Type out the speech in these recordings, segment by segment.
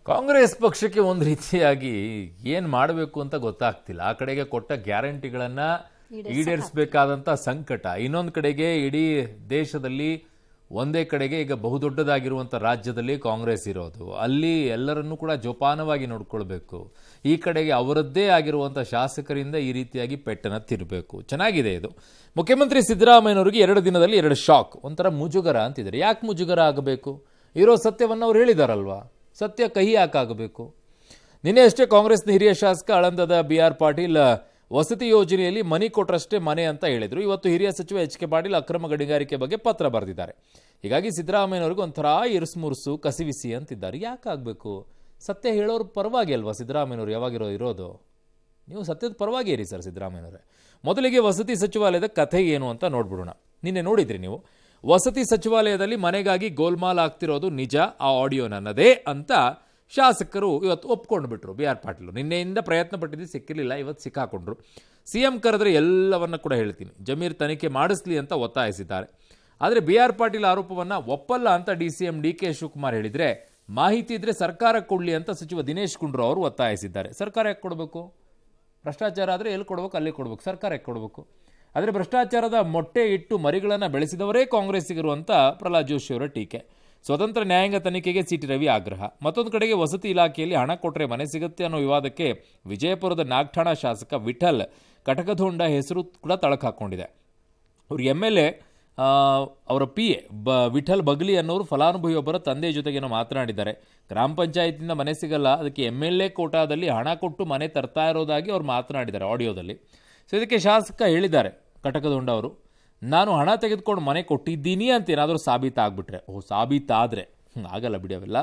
ಕಾಂಗ್ರೆಸ್ ಪಕ್ಷಕ್ಕೆ ಒಂದು ರೀತಿಯಾಗಿ ಏನು ಮಾಡಬೇಕು ಅಂತ ಗೊತ್ತಾಗ್ತಿಲ್ಲ. ಆ ಕಡೆಗೆ ಕೊಟ್ಟ ಗ್ಯಾರಂಟಿಗಳನ್ನ ಈಡೇರಿಸಬೇಕಾದಂತ ಸಂಕಟ, ಇನ್ನೊಂದು ಕಡೆಗೆ ಇಡೀ ದೇಶದಲ್ಲಿ ಒಂದೇ ಕಡೆಗೆ ಈಗ ಬಹುದೊಡ್ಡದಾಗಿರುವಂಥ ರಾಜ್ಯದಲ್ಲಿ ಕಾಂಗ್ರೆಸ್ ಇರೋದು, ಅಲ್ಲಿ ಎಲ್ಲರನ್ನೂ ಕೂಡ ಜೋಪಾನವಾಗಿ ನೋಡ್ಕೊಳ್ಬೇಕು. ಈ ಕಡೆಗೆ ಅವರದ್ದೇ ಆಗಿರುವಂಥ ಶಾಸಕರಿಂದ ಈ ರೀತಿಯಾಗಿ ಪೆಟ್ಟನ್ನು ತಿರಬೇಕು. ಚೆನ್ನಾಗಿದೆ ಇದು. ಮುಖ್ಯಮಂತ್ರಿ ಸಿದ್ದರಾಮಯ್ಯನವರಿಗೆ 2 ದಿನದಲ್ಲಿ 2 ಶಾಕ್, ಒಂಥರ ಮುಜುಗರ ಅಂತಿದ್ದಾರೆ. ಯಾಕೆ ಮುಜುಗರ ಆಗಬೇಕು? ಇರೋ ಸತ್ಯವನ್ನು ಅವ್ರು ಹೇಳಿದಾರಲ್ವಾ, ಸತ್ಯ ಕಹಿ ಯಾಕಾಗಬೇಕು? ನಿನ್ನೆ ಅಷ್ಟೇ ಕಾಂಗ್ರೆಸ್ನ ಹಿರಿಯ ಶಾಸಕ ಆಳಂದದ BR ಪಾಟೀಲ್ ವಸತಿ ಯೋಜನೆಯಲ್ಲಿ ಮನೆ ಕೊಟ್ಟರಷ್ಟೇ ಮನೆ ಅಂತ ಹೇಳಿದ್ರು. ಇವತ್ತು ಹಿರಿಯ ಸಚಿವ HK ಪಾಟೀಲ್ ಅಕ್ರಮ ಗಣಿಗಾರಿಕೆ ಬಗ್ಗೆ ಪತ್ರ ಬರೆದಿದ್ದಾರೆ. ಹೀಗಾಗಿ ಸಿದ್ದರಾಮಯ್ಯನವ್ರಿಗೆ ಒಂಥರ ಇರುಸುಮುರುಸು ಕಸಿವಿಸಿ ಅಂತಿದ್ದಾರೆ. ಯಾಕಾಗಬೇಕು? ಸತ್ಯ ಹೇಳೋರು ಪರವಾಗಿ ಅಲ್ವಾ ಸಿದ್ದರಾಮಯ್ಯನವರು ಯಾವಾಗಿರೋ ಇರೋದು? ನೀವು ಸತ್ಯದ ಪರವಾಗಿ ಇರಿ ಸರ್ ಸಿದ್ದರಾಮಯ್ಯನವರೇ. ಮೊದಲಿಗೆ ವಸತಿ ಸಚಿವಾಲಯದ ಕಥೆ ಏನು ಅಂತ ನೋಡ್ಬಿಡೋಣ. ನಿನ್ನೆ ನೋಡಿದ್ರಿ ನೀವು, ವಸತಿ ಸಚಿವಾಲಯದಲ್ಲಿ ಮನೆಗಾಗಿ ಗೋಲ್ಮಾಲ್ ಆಗ್ತಿರೋದು ನಿಜ, ಆ ಆಡಿಯೋ ನನ್ನದೇ ಅಂತ ಶಾಸಕರು ಇವತ್ತು ಒಪ್ಕೊಂಡು ಬಿಟ್ರು. BR ಪಾಟೀಲ್ ನಿನ್ನೆಯಿಂದ ಪ್ರಯತ್ನ ಪಟ್ಟಿದ್ದು ಸಿಕ್ಕಿರಲಿಲ್ಲ, ಇವತ್ತು ಸಿಕ್ಕಾಕೊಂಡ್ರು. CM ಕರೆದ್ರೆ ಎಲ್ಲವನ್ನ ಕೂಡ ಹೇಳ್ತೀನಿ, ಜಮೀರ್ ತನಿಖೆ ಮಾಡಿಸ್ಲಿ ಅಂತ ಒತ್ತಾಯಿಸಿದ್ದಾರೆ. ಆದರೆ BR ಪಾಟೀಲ್ ಆರೋಪವನ್ನು ಒಪ್ಪಲ್ಲ ಅಂತ DCM DK ಶಿವಕುಮಾರ್ ಹೇಳಿದರೆ, ಮಾಹಿತಿ ಇದ್ರೆ ಸರ್ಕಾರ ಕೊಡಲಿ ಅಂತ ಸಚಿವ ದಿನೇಶ್ ಗುಂಡೂರಾವ್ ಅವರು ಒತ್ತಾಯಿಸಿದ್ದಾರೆ. ಸರ್ಕಾರ ಯಾಕೆ ಕೊಡಬೇಕು? ಭ್ರಷ್ಟಾಚಾರ ಆದರೆ ಎಲ್ಲಿ ಕೊಡಬೇಕು ಅಲ್ಲೇ ಕೊಡಬೇಕು, ಸರ್ಕಾರ ಯಾಕೆ ಕೊಡಬೇಕು? ಆದರೆ ಭ್ರಷ್ಟಾಚಾರದ ಮೊಟ್ಟೆ ಇಟ್ಟು ಮರಿಗಳನ್ನು ಬೆಳೆಸಿದವರೇ ಕಾಂಗ್ರೆಸ್ಸಿಗಿರುವಂಥ ಪ್ರಹ್ಲಾದ್ ಜೋಶಿ ಅವರ ಟೀಕೆ. ಸ್ವತಂತ್ರ ನ್ಯಾಯಾಂಗ ತನಿಖೆಗೆ CT ರವಿ ಆಗ್ರಹ. ಮತ್ತೊಂದು ಕಡೆಗೆ ವಸತಿ ಇಲಾಖೆಯಲ್ಲಿ ಹಣ ಕೊಟ್ಟರೆ ಮನೆ ಸಿಗುತ್ತೆ ಅನ್ನೋ ವಿವಾದಕ್ಕೆ ವಿಜಯಪುರದ ನಾಗಠಾಣ ಶಾಸಕ ವಿಠಲ್ ಕಟಕದೊಂಡ ಹೆಸರು ಕೂಡ ತಳಕು ಹಾಕ್ಕೊಂಡಿದೆ. ಅವ್ರ MLA ಅವರ PA ವಿಠಲ್ ಬಗ್ಲಿ ಅನ್ನೋರು ಫಲಾನುಭವಿಯೊಬ್ಬರ ತಂದೆ ಜೊತೆಗೇನೋ ಮಾತನಾಡಿದ್ದಾರೆ. ಗ್ರಾಮ ಪಂಚಾಯತಿಯಿಂದ ಮನೆ ಸಿಗಲ್ಲ, ಅದಕ್ಕೆ MLA ಕೋಟಾದಲ್ಲಿ ಹಣ ಕೊಟ್ಟು ಮನೆ ತರ್ತಾ ಇರೋದಾಗಿ ಅವ್ರು ಮಾತನಾಡಿದ್ದಾರೆ ಆಡಿಯೋದಲ್ಲಿ. ಸೊ ಇದಕ್ಕೆ ಶಾಸಕ ಹೇಳಿದ್ದಾರೆ ಕಟಕದೊಂಡ ಅವರು, ನಾನು ಹಣ ತೆಗೆದುಕೊಂಡು ಮನೆ ಕೊಟ್ಟಿದ್ದೀನಿ ಅಂತ ಏನಾದರೂ ಸಾಬೀತಾಗ್ಬಿಟ್ರೆ, ಸಾಬೀತಾದರೆ ಆಗಲ್ಲ ಬಿಡಿ ಅವೆಲ್ಲ.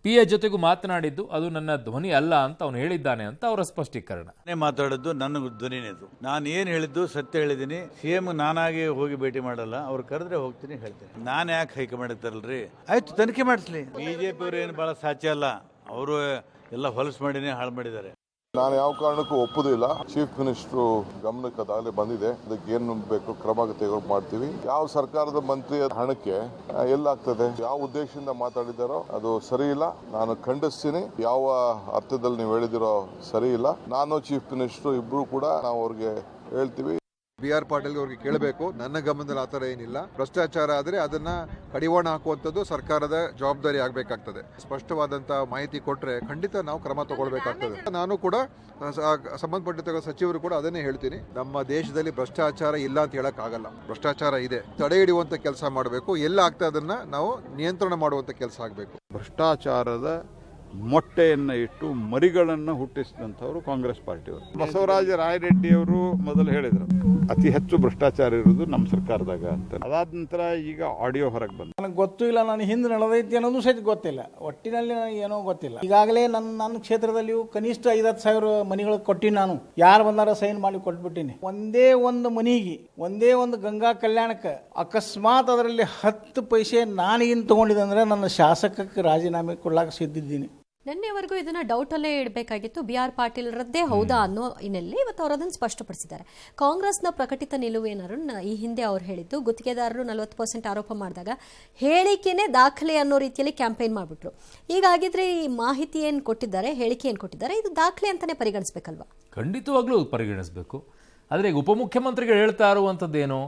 PA ಜೊತೆಗೂ ಮಾತನಾಡಿದ್ದು ಅದು ನನ್ನ ಧ್ವನಿ ಅಲ್ಲ ಅಂತ ಅವನು ಹೇಳಿದ್ದಾನೆ ಅಂತ ಅವರ ಸ್ಪಷ್ಟೀಕರಣ. ಮಾತಾಡೋದು ನನ್ನ ಧ್ವನಿನೇದು, ನಾನು ಏನು ಹೇಳಿದ್ದು ಸತ್ಯ ಹೇಳಿದ್ದೀನಿ. CM ನಾನಾಗಿ ಹೋಗಿ ಭೇಟಿ ಮಾಡಲ್ಲ, ಅವ್ರು ಕರೆದ್ರೆ ಹೋಗ್ತೀನಿ ಹೇಳ್ತೀನಿ. ನಾನು ಯಾಕೆ ಹೈಕಮಾಂಡ್ ಇರ್ತಾರಲ್ರಿ, ಆಯ್ತು ತನಿಖೆ ಮಾಡಿಸ್ಲಿ. BJP ಅವರು ಏನು ಭಾಳ ಸಾಧ್ಯ ಅಲ್ಲ, ಅವರು ಎಲ್ಲ ಹೊಲಸು ಮಾಡಿನೇ ಹಾಳು ಮಾಡಿದ್ದಾರೆ. ನಾನು ಯಾವ ಕಾರಣಕ್ಕೂ ಒಪ್ಪುದಿಲ್ಲ. ಚೀಫ್ ಮಿನಿಸ್ಟರ್ ಗಮನಕ್ಕೆ ಅದಾಗಲೇ ಬಂದಿದೆ, ಅದಕ್ಕೆ ಏನು ಬೇಕು ಕ್ರಮ ತೆಗೆದು ಮಾಡ್ತೀವಿ. ಯಾವ ಸರ್ಕಾರದ ಮಂತ್ರಿಯ ಹಣಕ್ಕೆ ಎಲ್ಲಾಗ್ತದೆ, ಯಾವ ಉದ್ದೇಶದಿಂದ ಮಾತಾಡಿದಾರೋ ಅದು ಸರಿ ಇಲ್ಲ, ನಾನು ಖಂಡಿಸ್ತೀನಿ. ಯಾವ ಅರ್ಥದಲ್ಲಿ ನೀವು ಹೇಳಿದಿರೋ ಸರಿ ಇಲ್ಲ. ನಾನು ಚೀಫ್ ಮಿನಿಸ್ಟರ್ ಇಬ್ರು ಕೂಡ ನಾವು ಅವ್ರಿಗೆ ಹೇಳ್ತೀವಿ. BR ಪಾಟೀಲ್ ಅವ್ರಿಗೆ ಕೇಳಬೇಕು, ನನ್ನ ಗಮನದಲ್ಲಿ ಆ ಥರ ಏನಿಲ್ಲ. ಭ್ರಷ್ಟಾಚಾರ ಆದರೆ ಅದನ್ನ ಕಡಿವಾಣ ಹಾಕುವಂಥದ್ದು ಸರ್ಕಾರದ ಜವಾಬ್ದಾರಿ ಆಗಬೇಕಾಗ್ತದೆ. ಸ್ಪಷ್ಟವಾದಂಥ ಮಾಹಿತಿ ಕೊಟ್ಟರೆ ಖಂಡಿತ ನಾವು ಕ್ರಮ ತಗೊಳ್ಬೇಕಾಗ್ತದೆ. ನಾನು ಕೂಡ ಸಂಬಂಧಪಟ್ಟ ಸಚಿವರು ಕೂಡ ಅದನ್ನೇ ಹೇಳ್ತೀನಿ, ನಮ್ಮ ದೇಶದಲ್ಲಿ ಭ್ರಷ್ಟಾಚಾರ ಇಲ್ಲ ಅಂತ ಹೇಳಕ್ಕಾಗಲ್ಲ. ಭ್ರಷ್ಟಾಚಾರ ಇದೆ, ತಡೆ ಹಿಡಿಯುವಂಥ ಕೆಲಸ ಮಾಡಬೇಕು. ಎಲ್ಲ ಆಗ್ತಾ ಅದನ್ನ ನಾವು ನಿಯಂತ್ರಣ ಮಾಡುವಂಥ ಕೆಲಸ ಆಗಬೇಕು. ಭ್ರಷ್ಟಾಚಾರದ ಮೊಟ್ಟೆಯನ್ನು ಇಟ್ಟು ಮರಿಗಳನ್ನು ಹುಟ್ಟಿಸಿದಂಥವ್ರು ಕಾಂಗ್ರೆಸ್ ಪಾರ್ಟಿಯವರು. ಬಸವರಾಜ ರಾಯರೆಡ್ಡಿಯವರು ಮೊದಲು ಹೇಳಿದರು ಅತಿ ಹೆಚ್ಚು ಭ್ರಷ್ಟಾಚಾರ ಇರೋದು ನಮ್ಮ ಸರ್ಕಾರದಾಗ ಅಂತ. ಅದಾದ ನಂತರ ಈಗ ಆಡಿಯೋ ಹೊರಗೆ ಬಂದ, ನನಗೆ ಗೊತ್ತೂ ಇಲ್ಲ, ನಾನು ಹಿಂದೆ ನಡೆದೈತಿ ಅನ್ನೋದು ಸಹಿತ ಗೊತ್ತಿಲ್ಲ. ಒಟ್ಟಿನಲ್ಲಿ ನನಗೆ ಏನೋ ಗೊತ್ತಿಲ್ಲ. ಈಗಾಗಲೇ ನನ್ನ ಕ್ಷೇತ್ರದಲ್ಲಿ ಕನಿಷ್ಠ 50,000 ಮನೆಗಳು ಕೊಟ್ಟಿನಿ. ನಾನು ಯಾರು ಬಂದಾರ ಸೈನ್ ಮಾಡಿ ಕೊಟ್ಬಿಟ್ಟಿನಿ. ಒಂದೇ ಒಂದು ಮನಿಗೆ, ಒಂದೇ ಒಂದು ಗಂಗಾ ಕಲ್ಯಾಣಕ್ಕೆ ಅಕಸ್ಮಾತ್ ಅದರಲ್ಲಿ 10 ಪೈಸೆ ನಾನೇನು ತಗೊಂಡಿದ್ದೆ ಅಂದ್ರೆ ನನ್ನ ಶಾಸಕಕ್ಕೆ ರಾಜೀನಾಮೆ ಕೊಡ್ಲಾಕ ಸಿದ್ದಿದ್ದೀನಿ. ನಿನ್ನೆವರೆಗೂ ಇದನ್ನ ಡೌಟ್ ಅಲ್ಲೇ ಇಡಬೇಕಾಗಿತ್ತು. BR ಪಾಟೀಲ್ ರದ್ದೇ ಹೌದಾ ಅನ್ನೋ ಹಿನ್ನೆಲೆ ಇವತ್ತು ಅವರು ಅದನ್ನು ಸ್ಪಷ್ಟಪಡಿಸಿದ್ದಾರೆ. ಕಾಂಗ್ರೆಸ್ನ ಪ್ರಕಟಿತ ನಿಲುವೇನಾರು ಈ ಹಿಂದೆ ಅವ್ರು ಹೇಳಿದ್ದು, ಗುತ್ತಿಗೆದಾರರು 40% ಆರೋಪ ಮಾಡಿದಾಗ ಹೇಳಿಕೆನೇ ದಾಖಲೆ ಅನ್ನೋ ರೀತಿಯಲ್ಲಿ ಕ್ಯಾಂಪೇನ್ ಮಾಡಿಬಿಟ್ರು. ಹೀಗಾಗಿದ್ರೆ ಈ ಮಾಹಿತಿ ಏನು ಕೊಟ್ಟಿದ್ದಾರೆ, ಹೇಳಿಕೆ ಏನು ಕೊಟ್ಟಿದ್ದಾರೆ, ಇದು ದಾಖಲೆ ಅಂತಾನೆ ಪರಿಗಣಿಸಬೇಕಲ್ವಾ? ಖಂಡಿತವಾಗ್ಲೂ ಪರಿಗಣಿಸಬೇಕು. ಆದರೆ ಈಗ ಉಪಮುಖ್ಯಮಂತ್ರಿಗಳು ಹೇಳ್ತಾ ಇರುವಂಥದ್ದೇನು,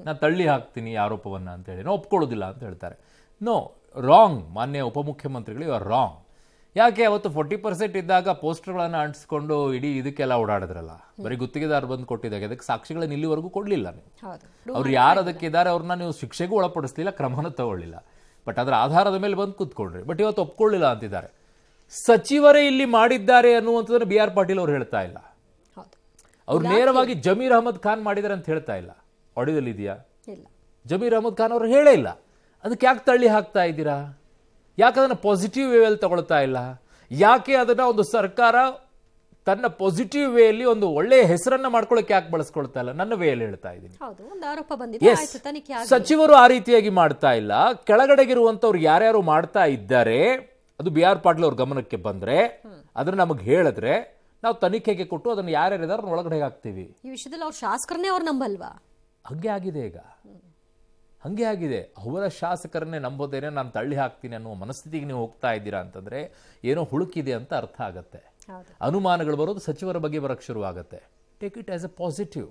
ನಾನು ತಳ್ಳಿ ಹಾಕ್ತೀನಿ ಆರೋಪವನ್ನು ಅಂತ ಹೇಳಿ, ನಾನು ಒಪ್ಕೊಳ್ಳೋದಿಲ್ಲ ಅಂತ ಹೇಳ್ತಾರೆ. No, wrong. ಮಾನ್ಯ ಉಪಮುಖ್ಯಮಂತ್ರಿಗಳು ಇವರು ರಾಂಗ್. ಯಾಕೆ ಅವತ್ತು 40% ಇದ್ದಾಗ ಪೋಸ್ಟರ್ಗಳನ್ನು ಅಂಟಿಸ್ಕೊಂಡು ಇಡೀ ಇದಕ್ಕೆಲ್ಲ ಓಡಾಡಿದ್ರಲ್ಲ, ಬರೀ ಗುತ್ತಿಗೆದಾರ ಬಂದು ಕೊಟ್ಟಿದ್ದಾಗ ಅದಕ್ಕೆ ಸಾಕ್ಷಿಗಳನ್ನ ಇಲ್ಲಿವರೆಗೂ ಕೊಡಲಿಲ್ಲ ನೀವು. ಅವ್ರು ಯಾರು ಅದಕ್ಕೆ ಇದ್ದಾರೆ ಅವ್ರನ್ನ ನೀವು ಶಿಕ್ಷೆಗೂ ಒಳಪಡಿಸ್ಲಿಲ್ಲ, ಕ್ರಮನೂ ತಗೊಳ್ಳಿಲ್ಲ. ಬಟ್ ಅದರ ಆಧಾರದ ಮೇಲೆ ಬಂದು ಕೂತ್ಕೊಂಡ್ರಿ. ಬಟ್ ಇವತ್ತು ಒಪ್ಕೊಳ್ಳಿಲ್ಲ ಅಂತಿದ್ದಾರೆ. ಸಚಿವರೇ ಇಲ್ಲಿ ಮಾಡಿದ್ದಾರೆ ಅನ್ನುವಂಥದ್ದನ್ನು BR ಪಾಟೀಲ್ ಅವ್ರು ಹೇಳ್ತಾ ಇಲ್ಲ. ಅವ್ರು ನೇರವಾಗಿ ಜಮೀರ್ ಅಹಮದ್ ಖಾನ್ ಮಾಡಿದ್ದಾರೆ ಅಂತ ಹೇಳ್ತಾ ಇಲ್ಲ. ಆಡಿಯೋದಲ್ಲಿ ಇದೆಯಾ? ಜಮೀರ್ ಅಹಮದ್ ಖಾನ್ ಅವರು ಹೇಳೇ ಇಲ್ಲ. ಅದಕ್ಕೆ ಯಾಕೆ ತಳ್ಳಿ ಹಾಕ್ತಾ ಇದ್ದೀರಾ? ಯಾಕೆ ಅದನ್ನು ಪಾಸಿಟಿವ್ ವೇಯಲ್ಲಿ ತಗೊಳ್ತಾ ಇಲ್ಲ? ಯಾಕೆ ಅದನ್ನ ಒಂದು ಸರ್ಕಾರ ತನ್ನ ಪಾಸಿಟಿವ್ ವೇಯಲ್ಲಿ ಒಂದು ಒಳ್ಳೆಯ ಹೆಸರನ್ನ ಮಾಡ್ಕೊಳ್ಳೋಕೆ ಯಾಕೆ ಬಳಸ್ಕೊಳ್ತಾ ಇಲ್ಲ? ನನ್ನ ವೇಯಲ್ಲಿ ಹೇಳ್ತಾ ಇದ್ದೀನಿ. ಸಚಿವರು ಆ ರೀತಿಯಾಗಿ ಮಾಡ್ತಾ ಇಲ್ಲ. ಕೆಳಗಡೆಗಿರುವಂತವ್ರು ಯಾರ್ಯಾರು ಮಾಡ್ತಾ ಇದ್ದಾರೆ ಅದು BR ಪಾಟೀಲ್ ಅವ್ರ ಗಮನಕ್ಕೆ ಬಂದ್ರೆ ಅದನ್ನ ನಮಗೆ ಹೇಳಿದ್ರೆ ನಾವು ತನಿಖೆಗೆ ಕೊಟ್ಟು ಅದನ್ನ ಯಾರ್ಯಾರಿದಾರ ಒಳಗಡೆ ಹಾಕ್ತೀವಿ. ಈ ವಿಷಯದಲ್ಲಿ ಅವ್ರ ಶಾಸಕರನ್ನೇ ಅವ್ರು ನಂಬಲ್ವಾ? ಹಂಗೆ ಆಗಿದೆ ಈಗ. ಹಾಗೆ ಆಗಿದೆ. ಅವರ ಶಾಸಕರನ್ನೇ ನಂಬೋದೇನೆ ನಾನು ತಳ್ಳಿ ಹಾಕ್ತೀನಿ ಅನ್ನುವ ಮನಸ್ಥಿತಿಗೆ ನೀವು ಹೋಗ್ತಾ ಇದ್ದೀರಾ ಅಂತಂದರೆ ಏನೋ ಹುಳುಕಿದೆ ಅಂತ ಅರ್ಥ ಆಗುತ್ತೆ. ಅನುಮಾನಗಳು ಬರೋದು ಸಚಿವರ ಬಗ್ಗೆ ಬರೋಕ್ಕೆ ಶುರುವಾಗುತ್ತೆ. Take it as A positive,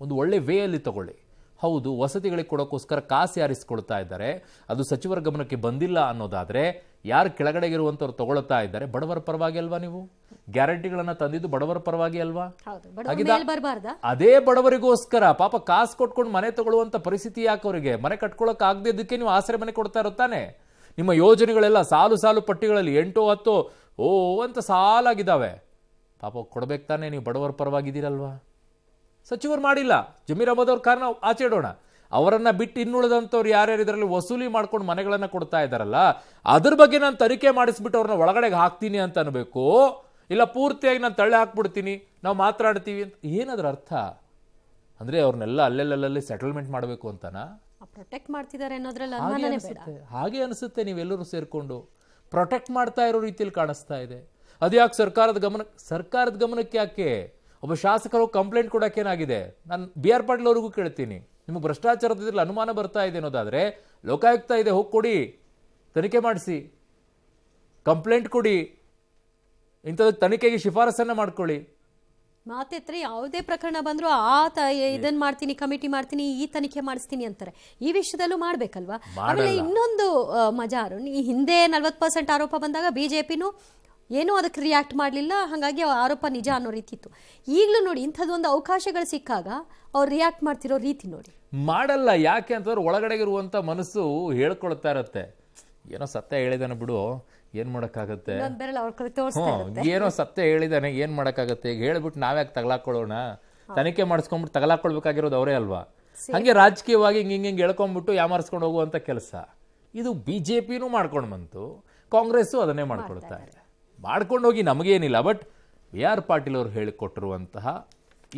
ಒಂದು ಒಳ್ಳೆ ವೇಯಲ್ಲಿ ತಗೊಳ್ಳಿ. ಹೌದು, ವಸತಿಗಳಿಗೆ ಕೊಡೋಕ್ಕೋಸ್ಕರ ಕಾಸು ಯಾರಿಸ್ಕೊಳ್ತಾ ಇದ್ದಾರೆ, ಅದು ಸಚಿವರ ಗಮನಕ್ಕೆ ಬಂದಿಲ್ಲ ಅನ್ನೋದಾದರೆ ಯಾರು ಕೆಳಗಡೆಗಿರುವಂಥವ್ರು ತಗೊಳ್ತಾ ಇದ್ದಾರೆ, ಬಡವರ ಪರವಾಗಿ ಅಲ್ವಾ? ನೀವು ಗ್ಯಾರಂಟಿಗಳನ್ನು ತಂದಿದ್ದು ಬಡವರ ಪರವಾಗಿ ಅಲ್ವಾ? ಅದೇ ಬಡವರಿಗೋಸ್ಕರ ಪಾಪ ಕಾಸು ಕೊಟ್ಕೊಂಡು ಮನೆ ತಗೊಳ್ಳುವಂಥ ಪರಿಸ್ಥಿತಿ ಯಾಕೆ ಅವರಿಗೆ? ಮನೆ ಕಟ್ಕೊಳ್ಳೋಕೆ ಆಗದಿದ್ದಕ್ಕೆ ನೀವು ಆಸರೆ ಮನೆ ಕೊಡ್ತಾ ಇರುತ್ತಾನೆ. ನಿಮ್ಮ ಯೋಜನೆಗಳೆಲ್ಲ ಸಾಲು ಸಾಲು ಪಟ್ಟಿಗಳಲ್ಲಿ 8 10 ಅಂತ ಸಾಲಾಗಿದ್ದಾವೆ. ಪಾಪ ಕೊಡ್ಬೇಕು ತಾನೆ, ನೀವು ಬಡವರ ಪರವಾಗಿದ್ದೀರಲ್ವಾ? ಸಚಿವರು ಮಾಡಿಲ್ಲ. ಜಮೀರ್ ಅಹಮದ್ ಅವ್ರ ಕಾರಣ ಆಚೆ ಇಡೋಣ, ಅವರನ್ನ ಬಿಟ್ಟು ಇನ್ನುಳಿದಂಥವ್ರು ಯಾರ್ಯಾರು ಇದರಲ್ಲಿ ವಸೂಲಿ ಮಾಡ್ಕೊಂಡು ಮನೆಗಳನ್ನ ಕೊಡ್ತಾ ಇದ್ದಾರಲ್ಲ, ಅದ್ರ ಬಗ್ಗೆ ನಾನು ತನಿಖೆ ಮಾಡಿಸ್ಬಿಟ್ಟು ಅವ್ರನ್ನ ಒಳಗಡೆಗೆ ಹಾಕ್ತೀನಿ ಅಂತ ಅನ್ಬೇಕು, ಇಲ್ಲ ಪೂರ್ತಿಯಾಗಿ ನಾನು ತಳ್ಳಿ ಹಾಕ್ಬಿಡ್ತೀನಿ, ನಾವು ಮಾತಾಡ್ತೀವಿ ಅಂತ. ಏನದ್ರ ಅರ್ಥ? ಅಂದ್ರೆ ಅವ್ರನ್ನೆಲ್ಲ ಅಲ್ಲೆಲ್ಲಲ್ಲಿ ಸೆಟಲ್ಮೆಂಟ್ ಮಾಡಬೇಕು ಅಂತನಾ? ಪ್ರೊಟೆಕ್ಟ್ ಮಾಡ್ತಿದ್ದಾರೆ ಹಾಗೆ ಅನಿಸುತ್ತೆ. ನೀವೆಲ್ಲರೂ ಸೇರ್ಕೊಂಡು ಪ್ರೊಟೆಕ್ಟ್ ಮಾಡ್ತಾ ಇರೋ ರೀತಿಯಲ್ಲಿ ಕಾಣಿಸ್ತಾ ಇದೆ. ಅದ್ಯಾಕೆ ಸರ್ಕಾರದ ಗಮನಕ್ಕೆ ಯಾಕೆ? ಒಬ್ಬ ಶಾಸಕರು ಕಂಪ್ಲೇಂಟ್ ಕೊಡೋಕ್ಕೇನಾಗಿದೆ? ನಾನು BR ಪಾಟೀಲ್ ಅವ್ರಿಗೂ ಕೇಳ್ತೀನಿ, ನಿಮಗೆ ಭ್ರಷ್ಟಾಚಾರದಲ್ಲಿ ಅನುಮಾನ ಬರ್ತಾ ಇದೆ ಅನ್ನೋದಾದರೆ ಲೋಕಾಯುಕ್ತ ಇದೆ, ಹೋಗಿ ಕೊಡಿ, ತನಿಖೆ ಮಾಡಿಸಿ, ಕಂಪ್ಲೇಂಟ್ ಕೊಡಿ, ಇಂಥದ್ದು ತನಿಖೆಗೆ ಶಿಫಾರಸನ್ನ ಮಾಡ್ಕೊಳ್ಳಿ. ಮಾತೆತ್ರ ಯಾವುದೇ ಪ್ರಕರಣ ಬಂದರೂ ಇದನ್ನ ಮಾಡ್ತೀನಿ, ಕಮಿಟಿ ಮಾಡ್ತೀನಿ, ಈ ತನಿಖೆ ಮಾಡಿಸ್ತೀನಿ ಅಂತಾರೆ. ಈ ವಿಷಯದಲ್ಲೂ ಮಾಡ್ಬೇಕಲ್ವಾ? ಆಮೇಲೆ ಇನ್ನೊಂದು ಮಜಾ, ಈ ಹಿಂದೆ 40% ಆರೋಪ ಬಂದಾಗ ಬಿಜೆಪಿನೂ ಏನೂ ಅದಕ್ಕೆ ರಿಯಾಕ್ಟ್ ಮಾಡಲಿಲ್ಲ, ಹಾಗಾಗಿ ಆರೋಪ ನಿಜ ಅನ್ನೋ ರೀತಿ ಇತ್ತು. ಈಗಲೂ ನೋಡಿ, ಇಂಥದ್ದೊಂದು ಅವಕಾಶಗಳು ಸಿಕ್ಕಾಗ ಅವ್ರು ರಿಯಾಕ್ಟ್ ಮಾಡ್ತಿರೋ ರೀತಿ ನೋಡಿ. ಮಾಡಲ್ಲ. ಯಾಕೆ ಅಂತಂದ್ರೆ ಒಳಗಡೆ ಇರುವಂಥ ಮನಸ್ಸು ಹೇಳ್ಕೊಳ್ತಾ ಇರತ್ತೆ, ಏನೋ ಸತ್ಯ ಹೇಳಿದಾನೆ ಬಿಡು, ಏನು ಮಾಡೋಕ್ಕಾಗತ್ತೆ, ಏನೋ ಸತ್ಯ ಹೇಳಿದಾನೆ, ಏನು ಮಾಡೋಕ್ಕಾಗತ್ತೆ, ಈಗ ಹೇಳ್ಬಿಟ್ಟು ನಾವ್ಯಾಕೆ ತಗಲಾಕೊಳ್ಳೋಣ, ತನಿಖೆ ಮಾಡಿಸ್ಕೊಂಡ್ಬಿಟ್ಟು ತಗಲಾಕೊಳ್ಬೇಕಾಗಿರೋದು ಅವರೇ ಅಲ್ವಾ? ಹಾಗೆ ರಾಜಕೀಯವಾಗಿ ಹಿಂಗೆ ಹೇಳ್ಕೊಂಡ್ಬಿಟ್ಟು ಯಾಮಾರಿಸ್ಕೊಂಡು ಹೋಗುವಂಥ ಕೆಲಸ ಇದು BJPನೂ ಮಾಡ್ಕೊಂಡು ಬಂತು, ಕಾಂಗ್ರೆಸ್ಸು ಅದನ್ನೇ ಮಾಡ್ಕೊಳ್ತಾ ಇದೆ. ಮಾಡ್ಕೊಂಡು ಹೋಗಿ ನಮಗೇನಿಲ್ಲ. ಬಟ್ BR ಪಾಟೀಲ್ ಅವರು ಹೇಳಿಕೊಟ್ಟಿರುವಂತಹ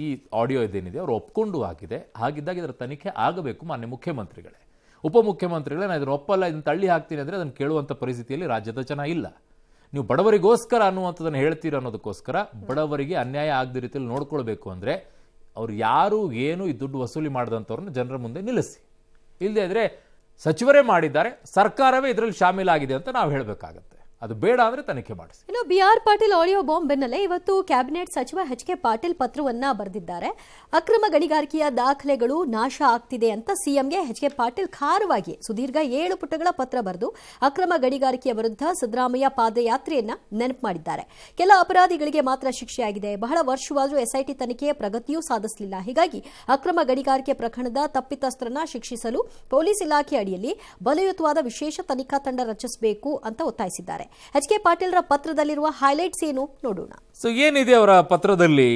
ಈ ಆಡಿಯೋ ಇದೇನಿದೆ ಅವರು ಒಪ್ಕೊಂಡು ಆಗಿದೆ. ಹಾಗಿದ್ದಾಗ ಇದರ ತನಿಖೆ ಆಗಬೇಕು. ಮಾನ್ಯ ಮುಖ್ಯಮಂತ್ರಿಗಳೇ, ಉಪಮುಖ್ಯಮಂತ್ರಿಗಳೇ, ನಾನು ಇದನ್ನು ಒಪ್ಪಲ್ಲ, ಇದನ್ನು ತಳ್ಳಿ ಹಾಕ್ತೀನಿ ಅಂದರೆ ಅದನ್ನು ಕೇಳುವಂಥ ಪರಿಸ್ಥಿತಿಯಲ್ಲಿ ರಾಜ್ಯದ ಜನ ಇಲ್ಲ. ನೀವು ಬಡವರಿಗೋಸ್ಕರ ಅನ್ನುವಂಥದ್ದನ್ನು ಹೇಳ್ತೀರ ಅನ್ನೋದಕ್ಕೋಸ್ಕರ ಬಡವರಿಗೆ ಅನ್ಯಾಯ ಆಗದ ರೀತಿಯಲ್ಲಿ ನೋಡ್ಕೊಳ್ಬೇಕು ಅಂದರೆ ಅವ್ರು ಯಾರು ಏನು ಈ ದುಡ್ಡು ವಸೂಲಿ ಮಾಡಿದಂಥವ್ರನ್ನ ಜನರ ಮುಂದೆ ನಿಲ್ಲಿಸಿ. ಇಲ್ಲದೇ ಇದ್ರೆ ಸಚಿವರೇ ಮಾಡಿದ್ದಾರೆ, ಸರ್ಕಾರವೇ ಇದರಲ್ಲಿ ಶಾಮೀಲಾಗಿದೆ ಅಂತ ನಾವು ಹೇಳಬೇಕಾಗತ್ತೆ. ಅದು ಬೇಡ ಅಂದ್ರೆ ತನಿಖೆ ಮಾಡಿಸಿ. ಇನ್ನು BR ಪಾಟೀಲ್ ಆಡಿಯೋ ಬಾಂಬ್ ಬೆನ್ನಲ್ಲೇ ಇವತ್ತು ಕ್ಯಾಬಿನೆಟ್ ಸಚಿವ HK ಪಾಟೀಲ್ ಪತ್ರವನ್ನ ಬರೆದಿದ್ದಾರೆ. ಅಕ್ರಮ ಗಣಿಗಾರಿಕೆಯ ದಾಖಲೆಗಳು ನಾಶ ಆಗ್ತಿದೆ ಅಂತ ಸಿಎಂಗೆ HK ಪಾಟೀಲ್ ಖಾರವಾಗಿ ಸುದೀರ್ಘ 7 ಪುಟಗಳ ಪತ್ರ ಬರೆದು ಅಕ್ರಮ ಗಣಿಗಾರಿಕೆಯ ವಿರುದ್ಧ ಸಿದ್ದರಾಮಯ್ಯ ಪಾದಯಾತ್ರೆಯನ್ನ ನೆನಪು ಮಾಡಿದ್ದಾರೆ. ಕೆಲ ಅಪರಾಧಿಗಳಿಗೆ ಮಾತ್ರ ಶಿಕ್ಷೆಯಾಗಿದೆ, ಬಹಳ ವರ್ಷವಾದರೂ SIT ತನಿಖೆಯ ಪ್ರಗತಿಯೂ ಸಾಧಿಸಲಿಲ್ಲ. ಹೀಗಾಗಿ ಅಕ್ರಮ ಗಣಿಗಾರಿಕೆ ಪ್ರಕರಣದ ತಪ್ಪಿತಸ್ಥರನ್ನ ಶಿಕ್ಷಿಸಲು ಪೊಲೀಸ್ ಇಲಾಖೆ ಅಡಿಯಲ್ಲಿ ಬಲಯುತವಾದ ವಿಶೇಷ ತನಿಖಾ ತಂಡ ರಚಿಸಬೇಕು ಅಂತ ಒತ್ತಾಯಿಸಿದ್ದಾರೆ. HK ಪಾಟೀಲ್ರ ಪತ್ರದಲ್ಲಿರುವ ಹೈಲೈಟ್ಸ್ ಏನು ನೋಡೋಣ. ಸೊ ಏನಿದೆ ಅವರ ಪತ್ರದಲ್ಲಿ?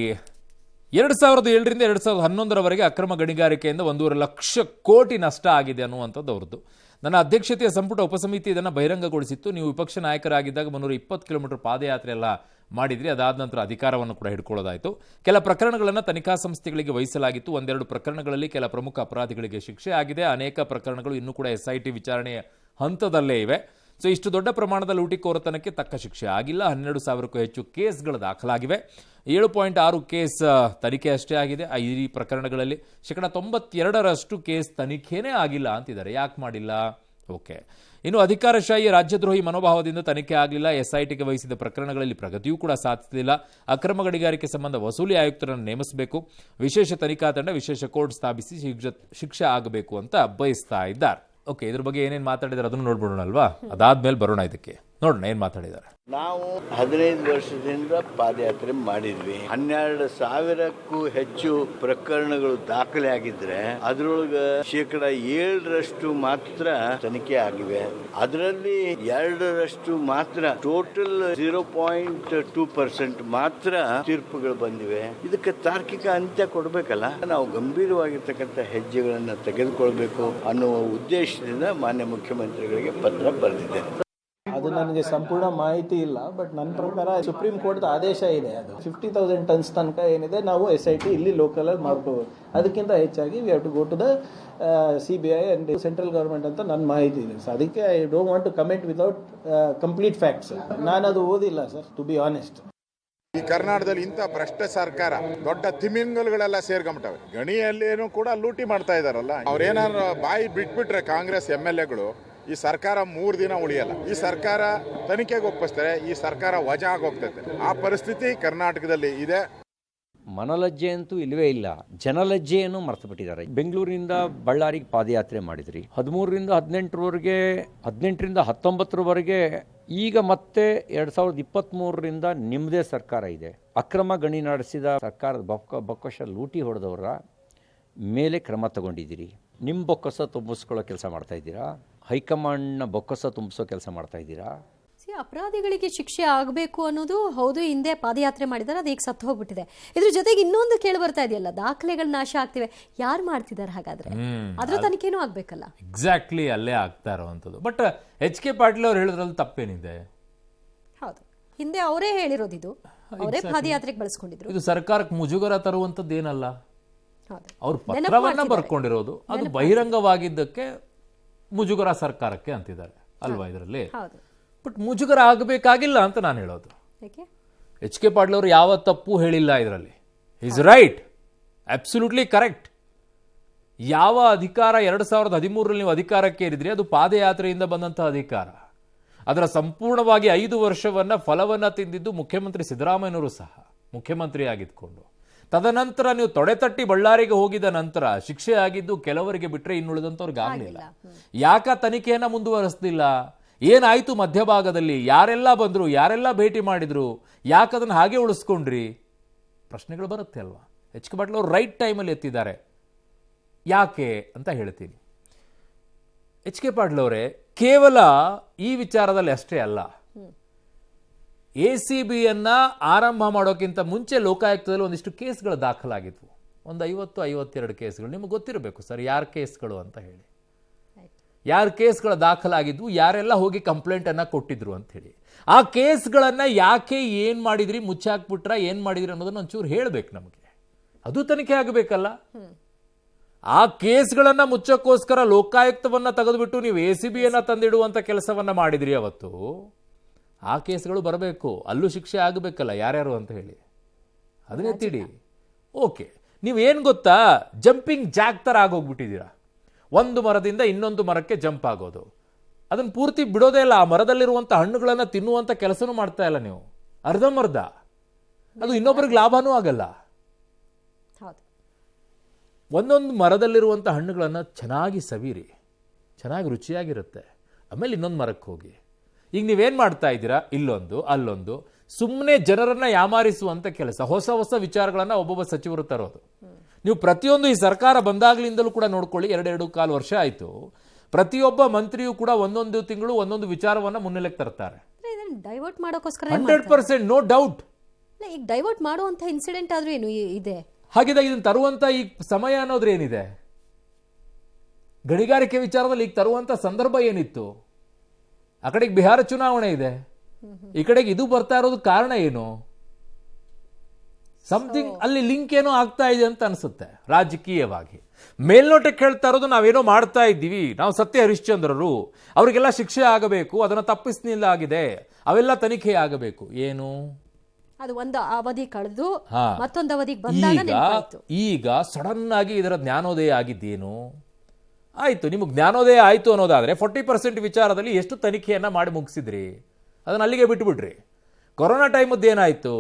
2007ರಿಂದ 2011ರವರೆಗೆ ಅಕ್ರಮ ಗಣಿಗಾರಿಕೆಯಿಂದ 1.5 ಲಕ್ಷ ಕೋಟಿ ನಷ್ಟ ಆಗಿದೆ ಅನ್ನುವಂಥದ್ದು ಅವ್ರದ್ದು. ನನ್ನ ಅಧ್ಯಕ್ಷತೆಯ ಸಂಪುಟ ಉಪಸಮಿತಿ ಇದನ್ನು ಬಹಿರಂಗಗೊಳಿಸಿತ್ತು. ನೀವು ವಿಪಕ್ಷ ನಾಯಕರಾಗಿದ್ದಾಗ 320 ಕಿಲೋಮೀಟರ್ ಪಾದಯಾತ್ರೆ ಎಲ್ಲ ಮಾಡಿದ್ರಿ. ಅದಾದ ನಂತರ ಅಧಿಕಾರವನ್ನು ಕೂಡ ಹಿಡ್ಕೊಳ್ಳೋದಾಯಿತು. ಕೆಲ ಪ್ರಕರಣಗಳನ್ನು ತನಿಖಾ ಸಂಸ್ಥೆಗಳಿಗೆ ವಹಿಸಲಾಗಿತ್ತು. 1-2 ಪ್ರಕರಣಗಳಲ್ಲಿ ಕೆಲ ಪ್ರಮುಖ ಅಪರಾಧಿಗಳಿಗೆ ಶಿಕ್ಷೆ ಆಗಿದೆ. ಅನೇಕ ಪ್ರಕರಣಗಳು ಇನ್ನೂ ಕೂಡ SIT ವಿಚಾರಣೆಯ ಹಂತದಲ್ಲೇ ಇವೆ. ಸೊ ಇಷ್ಟು ದೊಡ್ಡ ಪ್ರಮಾಣದ ಲೂಟಿಕೋರತನಕ್ಕೆ ತಕ್ಕ ಶಿಕ್ಷೆ ಆಗಿಲ್ಲ. 12,000ಕ್ಕೂ ಹೆಚ್ಚು ಕೇಸ್ಗಳು ದಾಖಲಾಗಿವೆ. 7.6 ಕೇಸ್ ತನಿಖೆ ಅಷ್ಟೇ ಆಗಿದೆ. ಈ ಪ್ರಕರಣಗಳಲ್ಲಿ 92% ಕೇಸ್ ತನಿಖೆನೇ ಆಗಿಲ್ಲ ಅಂತಿದ್ದಾರೆ. ಯಾಕೆ ಮಾಡಿಲ್ಲ? ಓಕೆ. ಇನ್ನು ಅಧಿಕಾರಶಾಹಿ ರಾಜ್ಯದ್ರೋಹಿ ಮನೋಭಾವದಿಂದ ತನಿಖೆ ಆಗಲಿಲ್ಲ. SITಗೆ ವಹಿಸಿದ ಪ್ರಕರಣಗಳಲ್ಲಿ ಪ್ರಗತಿಯೂ ಕೂಡ ಸಾಧಿಸಲಿಲ್ಲ. ಅಕ್ರಮ ಗಣಿಗಾರಿಕೆ ಸಂಬಂಧ ವಸೂಲಿ ಆಯುಕ್ತರನ್ನು ನೇಮಿಸಬೇಕು, ವಿಶೇಷ ತನಿಖಾ ತಂಡ, ವಿಶೇಷ ಕೋರ್ಟ್ ಸ್ಥಾಪಿಸಿ ಶಿಕ್ಷೆ ಆಗಬೇಕು ಅಂತ ಬಯಸ್ತಾ ಇದ್ದಾರೆ. ಓಕೆ, ಇದ್ರ ಬಗ್ಗೆ ಏನೇನು ಮಾತಾಡಿದಾರೆ ಅದನ್ನು ನೋಡ್ಬಿಡೋಣ ಅಲ್ವಾ? ಅದಾದ್ಮೇಲೆ ಬರೋಣ ಇದಕ್ಕೆ, ನೋಡೋಣ ಏನ್ ಮಾತಾಡಿದ್ದಾರೆ. ನಾವು 15 ವರ್ಷದಿಂದ ಪಾದಯಾತ್ರೆ ಮಾಡಿದ್ವಿ. 12,000ಕ್ಕೂ ಹೆಚ್ಚು ಪ್ರಕರಣಗಳು ದಾಖಲೆ ಆಗಿದ್ರೆ ಅದರೊಳಗೆ 7% ಮಾತ್ರ ತನಿಖೆ ಆಗಿವೆ. ಅದರಲ್ಲಿ 2% ಮಾತ್ರ, ಟೋಟಲ್ 0.2% ಮಾತ್ರ ತೀರ್ಪುಗಳು ಬಂದಿವೆ. ಇದಕ್ಕೆ ತಾರ್ಕಿಕ ಅಂತ್ಯ ಕೊಡಬೇಕಲ್ಲ. ನಾವು ಗಂಭೀರವಾಗಿರ್ತಕ್ಕಂಥ ಹೆಜ್ಜೆಗಳನ್ನ ತೆಗೆದುಕೊಳ್ಬೇಕು ಅನ್ನುವ ಉದ್ದೇಶದಿಂದ ಮಾನ್ಯ ಮುಖ್ಯಮಂತ್ರಿಗಳಿಗೆ ಪತ್ರ ಬರೆದಿದ್ದೇನೆ. ಅದು ನನಗೆ ಸಂಪೂರ್ಣ ಮಾಹಿತಿ ಇಲ್ಲ, ಬಟ್ ನನ್ನ ಪ್ರಕಾರ ಸುಪ್ರೀಂ ಕೋರ್ಟ್ ಆದೇಶ ಇದೆ. ಅದು 50,000 ಟನ್ಸ್ ತನಕ ಏನಿದೆ ನಾವು SIT ಇಲ್ಲಿ ಲೋಕಲ್ ಅಲ್ಲಿ ಮಾಡ್ಕೋಬಹುದು. ಅದಕ್ಕಿಂತ ಹೆಚ್ಚಾಗಿ we have to go to the CBI and central government ಅಂತ ನನ್ನ ಮಾಹಿತಿ ಇದೆ. ಸೊ ಅದಕ್ಕೆ I don't want to comment without complete facts. ನಾನು ಅದು ಓದಿಲ್ಲ ಸರ್, ಟು ಬಿ ಆನೆಸ್ಟ್. ಈ ಕರ್ನಾಟಕದಲ್ಲಿ ಇಂಥ ಭ್ರಷ್ಟ ಸರ್ಕಾರ ದೊಡ್ಡ ತಿಮಿಂಗಲ್ಗಳೆಲ್ಲ ಸೇರ್ಕೊಂಬಿಟ್ಟವೆ. ಗಣಿಯಲ್ಲೇನು ಕೂಡ ಲೂಟಿ ಮಾಡ್ತಾ ಇದಾರಲ್ಲ, ಅವ್ರೇನಾದ್ರು ಬಾಯಿ ಬಿಟ್ಬಿಟ್ರೆ ಕಾಂಗ್ರೆಸ್ MLAಗಳು ಈ ಸರ್ಕಾರ 3 ದಿನ ಉಳಿಯಲ್ಲ. ಈ ಸರ್ಕಾರ ತನಿಖೆಗೆ ಒಪ್ಪಿಸ್ತಾರೆ, ಈ ಸರ್ಕಾರ ವಜಾ ಆಗೋಗ್ತೈತೆ. ಆ ಪರಿಸ್ಥಿತಿ ಕರ್ನಾಟಕದಲ್ಲಿ ಇದೆ. ಮನಲಜ್ಜೆ ಅಂತೂ ಇಲ್ಲವೇ ಇಲ್ಲ, ಜನಲಜ್ಜೆಯನ್ನು ಮರೆತು ಬಿಟ್ಟಿದ್ದಾರೆ. ಬೆಂಗಳೂರಿನಿಂದ ಬಳ್ಳಾರಿಗೆ ಪಾದಯಾತ್ರೆ ಮಾಡಿದ್ರಿ, 13ರಿಂದ 18ರವರೆಗೆ, 18ರಿಂದ 19ರವರೆಗೆ. ಈಗ ಮತ್ತೆ 2023ರಿಂದ ನಿಮ್ಮದೇ ಸರ್ಕಾರ ಇದೆ. ಅಕ್ರಮ ಗಣಿ ನಡೆಸಿದ ಸರ್ಕಾರದ ಬೊಕ್ಕಸ ಲೂಟಿ ಹೊಡೆದವರ ಮೇಲೆ ಕ್ರಮ ತಗೊಂಡಿದ್ದೀರಿ. ನಿಮ್ಮ ಬೊಕ್ಕಸ ತುಂಬಿಸ್ಕೊಳ್ಳೋ ಕೆಲಸ ಮಾಡ್ತಾ ಇದ್ದೀರಾ, ಹೈಕಮಾಂಡ್ನ ಬೊಕ್ಕಸ ತುಂಬಿಸೋ ಕೆಲಸ ಮಾಡ್ತಾ ಇದ್ದೀರಾ. ಅಪರಾಧಿಗಳಿಗೆ ಶಿಕ್ಷೆ ಆಗಬೇಕು ಅನ್ನೋದು ಹೌದು, ಹಿಂದೆ ಪಾದಯಾತ್ರೆ ಮಾಡಿದ್ದಾರೆ, ಅದು ಈಗ ಸತ್ತು ಹೋಗ್ಬಿಟ್ಟಿದೆ. ಇದ್ರ ಜೊತೆಗೆ ಇನ್ನೊಂದು ಕೇಳಿ ಬರ್ತಾ ಇದೆಯಲ್ಲ, ದಾಖಲೆಗಳು ನಾಶ ಆಗ್ತಿವೆ. ಯಾರು ಮಾಡ್ತಿದ್ದಾರೆ ಹಾಗಾದ್ರೆ? ಅದ್ರ ತನಿಖೆನೂ ಆಗ್ಬೇಕಲ್ಲ. ಎಕ್ಸಾಕ್ಟ್ಲಿ ಅಲ್ಲೇ ಆಗ್ತಾ ಇರುವಂಥದ್ದು. ಬಟ್ HK ಪಾಟೀಲ್ ಅವ್ರು ಹೇಳಿದ್ರಲ್ಲಿ ತಪ್ಪೇನಿದೆ? ಹೌದು, ಹಿಂದೆ ಅವರೇ ಹೇಳಿರೋದು, ಇದು ಅವರೇ ಪಾದಯಾತ್ರೆಗೆ ಬಳಸ್ಕೊಂಡಿದ್ರು. ಇದು ಸರ್ಕಾರಕ್ಕೆ ಮುಜುಗರ ತರುವಂಥದ್ದು ಏನಲ್ಲ. ಹೌದು, ಅವ್ರು ಪತ್ರವನ್ನ ಬರ್ಕೊಂಡಿರೋದು, ಅದು ಬಹಿರಂಗವಾಗಿದ್ದಕ್ಕೆ ಮುಜುಗರ ಸರ್ಕಾರಕ್ಕೆ ಅಂತಿದ್ದಾರೆ ಅಲ್ವಾ ಇದರಲ್ಲಿ. ಹೌದು, ಬಟ್ ಮುಜುಗರ ಆಗಬೇಕಾಗಿಲ್ಲ ಅಂತ ನಾನು ಹೇಳೋದು. ಯಾಕೆ? HK ಪಾಟೀಲ್ ಅವರು ಯಾವ ತಪ್ಪು ಹೇಳಿಲ್ಲ ಇದರಲ್ಲಿ. Is right, absolutely correct. ಯಾವ ಅಧಿಕಾರ 2013ರಲ್ಲಿ ನೀವು ಅಧಿಕಾರಕ್ಕೆ ಏರಿದ್ರಿ, ಅದು ಪಾದಯಾತ್ರೆಯಿಂದ ಬಂದಂತಹ ಅಧಿಕಾರ. ಅದರ ಸಂಪೂರ್ಣವಾಗಿ 5 ವರ್ಷವನ್ನ ಫಲವನ್ನ ತಿಂದಿದ್ದು ಮುಖ್ಯಮಂತ್ರಿ ಸಿದ್ದರಾಮಯ್ಯನವರು ಸಹ ಮುಖ್ಯಮಂತ್ರಿ ಆಗಿದ್ಕೊಂಡು. ತದನಂತರ ನೀವು ತೊಡೆತಟ್ಟಿ ಬಳ್ಳಾರಿಗೆ ಹೋಗಿದ ನಂತರ ಶಿಕ್ಷೆ ಆಗಿದ್ದು ಕೆಲವರಿಗೆ ಬಿಟ್ಟರೆ ಇನ್ನುಳಿದಂಥವ್ರಿಗೆ ಆಗಲಿಲ್ಲ. ಯಾಕ ತನಿಖೆಯನ್ನ ಮುಂದುವರಿಸಲಿಲ್ಲ? ಏನಾಯ್ತು ಮಧ್ಯಭಾಗದಲ್ಲಿ? ಯಾರೆಲ್ಲ ಬಂದ್ರು, ಯಾರೆಲ್ಲ ಭೇಟಿ ಮಾಡಿದ್ರು, ಯಾಕದನ್ನ ಹಾಗೆ ಉಳಿಸ್ಕೊಂಡ್ರಿ? ಪ್ರಶ್ನೆಗಳು ಬರುತ್ತೆ ಅಲ್ವಾ. HK ಪಾಟೀಲ್ ಅವರು ರೈಟ್ ಟೈಮಲ್ಲಿ ಎತ್ತಿದ್ದಾರೆ. ಯಾಕೆ ಅಂತ ಹೇಳ್ತೀನಿ. HK ಪಾಟೀಲ್ ಅವರೇ ಕೇವಲ ಈ ವಿಚಾರದಲ್ಲಿ ಅಷ್ಟೇ ಅಲ್ಲ, ACBಯನ್ನ ಆರಂಭ ಮಾಡೋಕ್ಕಿಂತ ಮುಂಚೆ ಲೋಕಾಯುಕ್ತದಲ್ಲಿ ಒಂದಿಷ್ಟು ಕೇಸ್ಗಳು ದಾಖಲಾಗಿದ್ವು. ಒಂದು 50-52 ಕೇಸ್ಗಳು. ನಿಮಗೆ ಗೊತ್ತಿರಬೇಕು ಸರ್ ಯಾರ ಕೇಸ್ಗಳು ಅಂತ ಹೇಳಿ, ಯಾರ ಕೇಸ್ಗಳು ದಾಖಲಾಗಿದ್ವು, ಯಾರೆಲ್ಲ ಹೋಗಿ ಕಂಪ್ಲೇಂಟ್ ಅನ್ನ ಕೊಟ್ಟಿದ್ರು ಅಂತ ಹೇಳಿ. ಆ ಕೇಸ್ಗಳನ್ನ ಯಾಕೆ ಏನ್ ಮಾಡಿದ್ರಿ, ಮುಚ್ಚಾಕ್ಬಿಟ್ರ, ಏನ್ ಮಾಡಿದ್ರಿ ಅನ್ನೋದನ್ನ ಒಂಚೂರು ಹೇಳ್ಬೇಕು ನಮಗೆ. ಅದು ತನಿಖೆ ಆಗಬೇಕಲ್ಲ. ಆ ಕೇಸ್ಗಳನ್ನ ಮುಚ್ಚಕ್ಕೋಸ್ಕರ ಲೋಕಾಯುಕ್ತವನ್ನ ತೆಗೆದುಬಿಟ್ಟು ನೀವು ACBಯನ್ನ ತಂದಿಡುವಂತ ಕೆಲಸವನ್ನ ಮಾಡಿದ್ರಿ ಅವತ್ತು. ಆ ಕೇಸ್ಗಳು ಬರಬೇಕು, ಅಲ್ಲೂ ಶಿಕ್ಷೆ ಆಗಬೇಕಲ್ಲ ಯಾರ್ಯಾರು ಅಂತ ಹೇಳಿ. ಅದನ್ನೇ ತಿಳಿ. ಓಕೆ, ನೀವೇನು ಗೊತ್ತಾ, ಜಂಪಿಂಗ್ ಜಾಕ್ ಥರ ಆಗೋಗ್ಬಿಟ್ಟಿದ್ದೀರಾ. ಒಂದು ಮರದಿಂದ ಇನ್ನೊಂದು ಮರಕ್ಕೆ ಜಂಪ್ ಆಗೋದು, ಅದನ್ನು ಪೂರ್ತಿ ಬಿಡೋದೇ ಇಲ್ಲ. ಆ ಮರದಲ್ಲಿರುವಂಥ ಹಣ್ಣುಗಳನ್ನು ತಿನ್ನುವಂಥ ಕೆಲಸನೂ ಮಾಡ್ತಾ ಇಲ್ಲ ನೀವು, ಅರ್ಧಂಬರ್ಧ. ಅದು ಇನ್ನೊಬ್ಬರಿಗೆ ಲಾಭನೂ ಆಗಲ್ಲ. ಒಂದೊಂದು ಮರದಲ್ಲಿರುವಂಥ ಹಣ್ಣುಗಳನ್ನು ಚೆನ್ನಾಗಿ ಸವಿರಿ, ಚೆನ್ನಾಗಿ ರುಚಿಯಾಗಿರುತ್ತೆ. ಆಮೇಲೆ ಇನ್ನೊಂದು ಮರಕ್ಕೆ ಹೋಗಿ. ಈಗ ನೀವೇನು ಮಾಡ್ತಾ ಇದ್ದೀರಾ, ಇಲ್ಲೊಂದು ಅಲ್ಲೊಂದು, ಸುಮ್ಮನೆ ಜನರನ್ನ ಯಾಮಾರಿಸುವಂಥ ಕೆಲಸ. ಹೊಸ ಹೊಸ ವಿಚಾರಗಳನ್ನು ಒಬ್ಬೊಬ್ಬ ಸಚಿವರು ತರೋದು. ನೀವು ಪ್ರತಿಯೊಂದು ಈ ಸರ್ಕಾರ ಬಂದಾಗ್ಲಿಂದಲೂ ಕೂಡ ನೋಡ್ಕೊಳ್ಳಿ, 2.25 ವರ್ಷ ಆಯಿತು. ಪ್ರತಿಯೊಬ್ಬ ಮಂತ್ರಿಯೂ ಕೂಡ ಒಂದೊಂದು ತಿಂಗಳು ಒಂದೊಂದು ವಿಚಾರವನ್ನು ಮುನ್ನೆಲೆಗೆ ತರ್ತಾರೆ. ಡೈವರ್ಟ್ ಮಾಡೋಕ್ಕೋಸ್ಕರ 100% ನೋ ಡೌಟ್. ಈಗ ಡೈವರ್ಟ್ ಮಾಡುವಂಥ ಇನ್ಸಿಡೆಂಟ್ ಆದ್ರೂ ಏನು ಇದೆ? ಹಾಗಿದ್ದಾಗ ಇದನ್ನು ತರುವಂಥ ಈ ಸಮಯ ಅನ್ನೋದ್ರ ಏನಿದೆ? ಗಣಿಗಾರಿಕೆ ವಿಚಾರದಲ್ಲಿ ಈಗ ತರುವಂಥ ಸಂದರ್ಭ ಏನಿತ್ತು? ಆ ಕಡೆಗೆ ಬಿಹಾರ ಚುನಾವಣೆ ಇದೆ, ಈ ಕಡೆಗೆ ಇದು ಬರ್ತಾ ಇರೋದು ಕಾರಣ ಏನು? ಸಮಥಿಂಗ್ ಅಲ್ಲಿ ಲಿಂಕ್ ಏನೋ ಆಗ್ತಾ ಇದೆ ಅಂತ ಅನಿಸುತ್ತೆ ರಾಜಕೀಯವಾಗಿ. ಮೇಲ್ನೋಟಕ್ಕೆ ಹೇಳ್ತಾ ಇರೋದು ನಾವೇನೋ ಮಾಡ್ತಾ ಇದ್ದೀವಿ, ನಾವು ಸತ್ಯ ಹರಿಶ್ಚಂದ್ರರು, ಅವರಿಗೆಲ್ಲ ಶಿಕ್ಷೆ ಆಗಬೇಕು, ಅದನ್ನು ತಪ್ಪಿಸ್ನಿಲ್ಲ ಆಗಿದೆ, ಅವೆಲ್ಲ ತನಿಖೆ ಆಗಬೇಕು. ಏನು ಅದು ಒಂದು ಅವಧಿ ಕಳೆದು ಮತ್ತೊಂದು ಅವಧಿಗೆ ಬಂದಾಗ ಈಗ ಸಡನ್ ಆಗಿ ಇದರ ಜ್ಞಾನೋದಯ ಆಗಿದ್ದೇನು? ಆಯ್ತು, ನಿಮಗೆ ಜ್ಞಾನೋದಯ ಆಯ್ತು ಅನ್ನೋದಾದ್ರೆ 40% ವಿಚಾರದಲ್ಲಿ ಎಷ್ಟು ತನಿಖೆಯನ್ನ ಮಾಡಿ ಮುಗಿಸಿದ್ರಿ? ಅದನ್ನ ಅಲ್ಲಿಗೆ ಬಿಟ್ಬಿಡ್ರಿ. ಕೊರೋನಾ ಟೈಮದ್ದು ಏನಾಯ್ತು,